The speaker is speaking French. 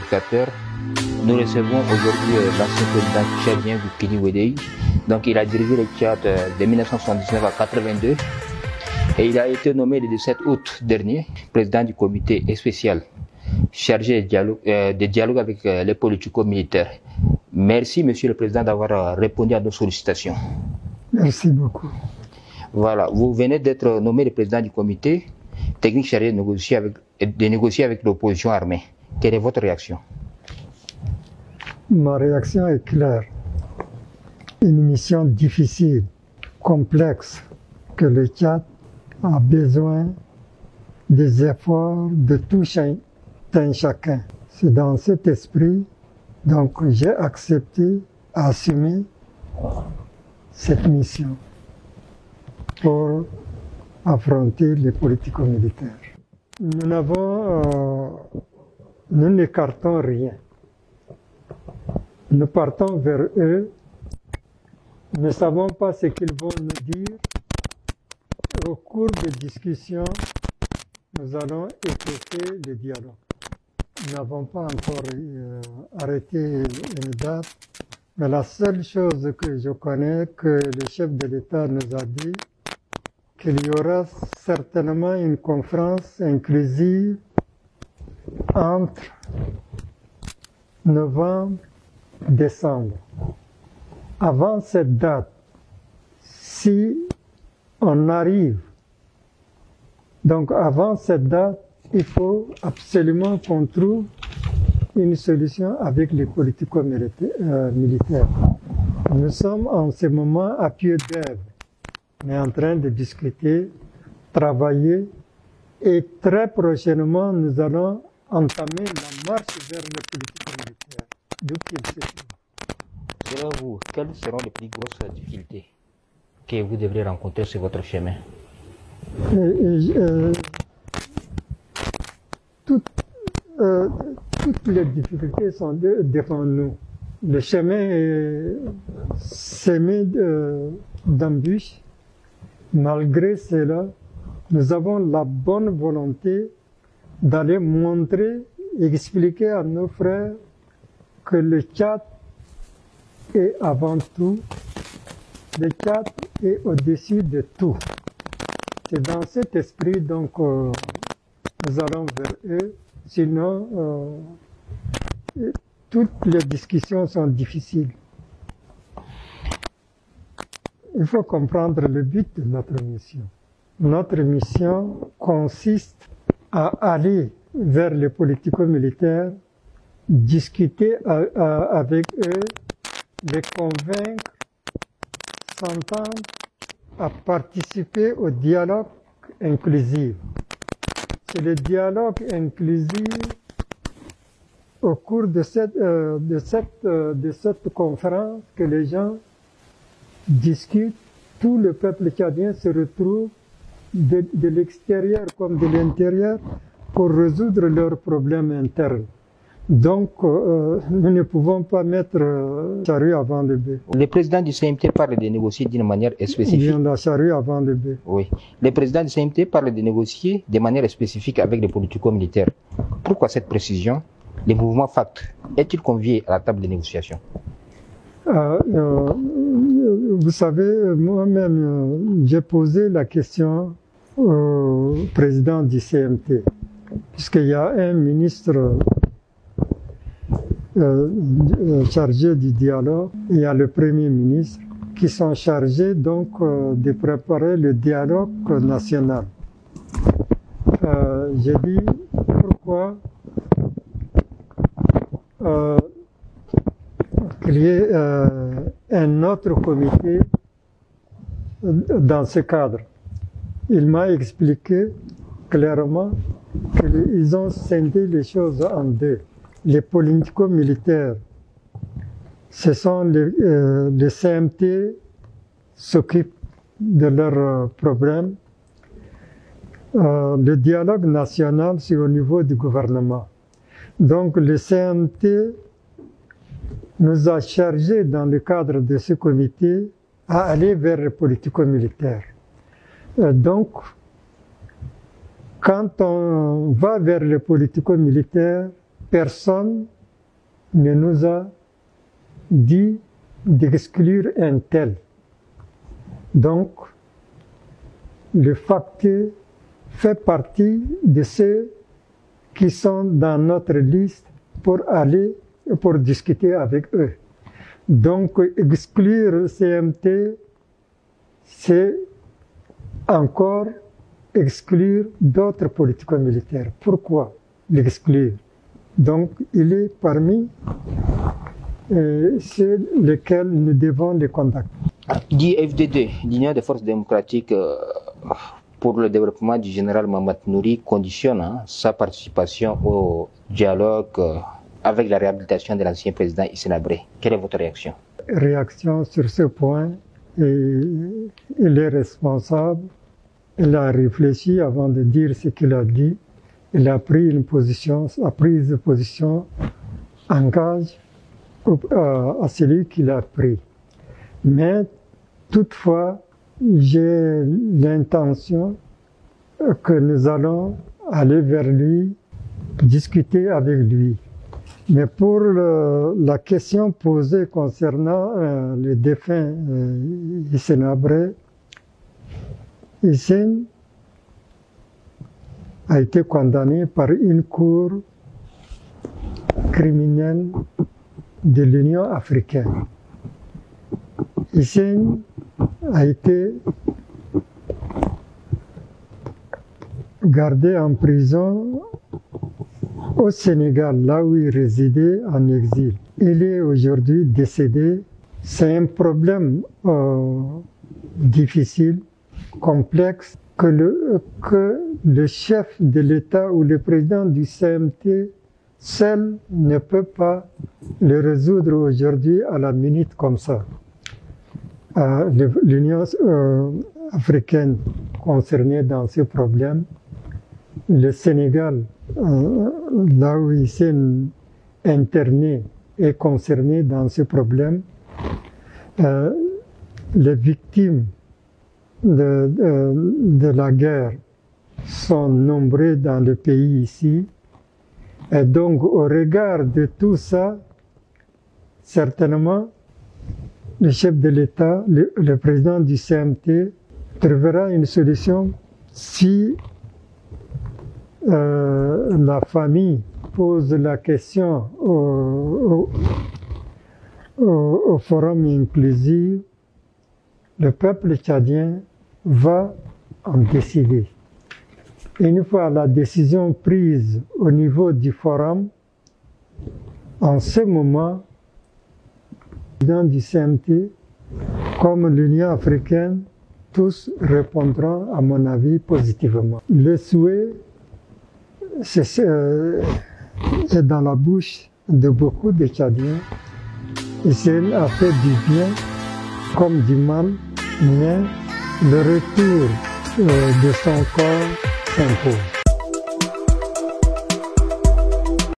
téléspectateurs, nous recevons aujourd'hui l'ancien président tchadien Boukini Ouédéi. Donc il a dirigé le Tchad de 1979 à 82 et il a été nommé le 17 août dernier président du comité spécial chargé de dialogue avec les politico-militaires. Merci Monsieur le Président d'avoir répondu à nos sollicitations. Merci beaucoup. Voilà, vous venez d'être nommé le président du comité technique chargé de négocier avec l'opposition armée. Quelle est votre réaction? Ma réaction est claire. Une mission difficile, complexe, que le Tchad a besoin des efforts de tout un chacun. C'est dans cet esprit donc j'ai accepté, assumé cette mission pour affronter les politico-militaires. Nous n'écartons rien. Nous partons vers eux. Nous ne savons pas ce qu'ils vont nous dire. Au cours des discussions, nous allons écouter le dialogue. Nous n'avons pas encore arrêté une date, mais la seule chose que je connais, que le chef de l'État nous a dit, qu'il y aura certainement une conférence inclusive entre novembre et décembre. Avant cette date, si on arrive, donc avant cette date, il faut absolument qu'on trouve une solution avec les politico-militaires. Nous sommes en ce moment à pied d'œuvre. On est en train de discuter, travailler, et très prochainement, nous allons entamer la marche vers les politico-militaires, d'où qu'ils se trouvent. Selon vous, quelles seront les plus grosses difficultés que vous devrez rencontrer sur votre chemin? Toutes les difficultés sont devant nous. Le chemin est semé d'embûches. Malgré cela, nous avons la bonne volonté d'aller montrer et expliquer à nos frères que le Tchad est avant tout, le Tchad est au-dessus de tout. C'est dans cet esprit donc nous allons vers eux. Sinon, toutes les discussions sont difficiles. Il faut comprendre le but de notre mission. Notre mission consiste à aller vers les politico-militaires, discuter avec eux, les convaincre, s'entendre, à participer au dialogue inclusif. C'est le dialogue inclusif au cours de cette conférence que les gens discutent, tout le peuple tchadien se retrouve de l'extérieur comme de l'intérieur pour résoudre leurs problèmes internes. Donc, nous ne pouvons pas mettre charrue avant le bœuf. Le président du CMT parle de négocier d'une manière spécifique. Bien la charrue avant le bœuf. Oui. Le président du CMT parle de négocier de manière spécifique avec les politico-militaires. Pourquoi cette précision? Le mouvement FACT est-il convié à la table de négociation? Vous savez, moi-même, j'ai posé la question au président du CMT, puisqu'il y a un ministre chargé du dialogue, et il y a le Premier ministre, qui sont chargés donc de préparer le dialogue national. J'ai dit pourquoi qu'il y ait un autre comité dans ce cadre. Il m'a expliqué clairement qu'ils ont scindé les choses en deux. Les politico-militaires, ce sont les CMT s'occupent de leurs problèmes. Le dialogue national, c'est au niveau du gouvernement. Donc le CMT nous a chargés dans le cadre de ce comité à aller vers les politico-militaires. Donc, quand on va vers les politico-militaires, personne ne nous a dit d'exclure un tel. Donc, le facteur fait partie de ceux qui sont dans notre liste pour aller et pour discuter avec eux. Donc, exclure le CMT, c'est encore exclure d'autres politico-militaires. Pourquoi l'exclure? Donc, il est parmi ceux lesquels nous devons les contacter. L'IFDD, l'Union des forces démocratiques pour le développement du général Mamad Nouri, conditionne sa participation au dialogue avec la réhabilitation de l'ancien président Hissène Habré. Quelle est votre réaction? Réaction sur ce point, il est responsable. Il a réfléchi avant de dire ce qu'il a dit. Il a pris une position, a pris de position en gage à celui qu'il a pris. Mais toutefois, j'ai l'intention que nous allons aller vers lui, discuter avec lui. Mais pour la question posée concernant le défunt Hissène Habré, Hissène a été condamné par une cour criminelle de l'Union africaine. Hissène a été gardé en prison au Sénégal, là où il résidait en exil. Il est aujourd'hui décédé. C'est un problème difficile, complexe, que le chef de l'État ou le président du CMT seul ne peut pas le résoudre aujourd'hui à la minute comme ça. L'Union africaine concernée dans ce problème, le Sénégal, là où il s'est interné, est concerné dans ce problème. Les victimes de la guerre sont nombreux dans le pays ici. Et donc, au regard de tout ça, certainement, le chef de l'État, le président du CMT, trouvera une solution si la famille pose la question au forum inclusif. Le peuple tchadien va en décider. Une fois la décision prise au niveau du forum, en ce moment, le président du CMT, comme l'Union africaine, tous répondront, à mon avis, positivement. Le souhait est dans la bouche de beaucoup de Tchadiens. Hissène a fait du bien comme du mal, mais le retour de son corps s'impose.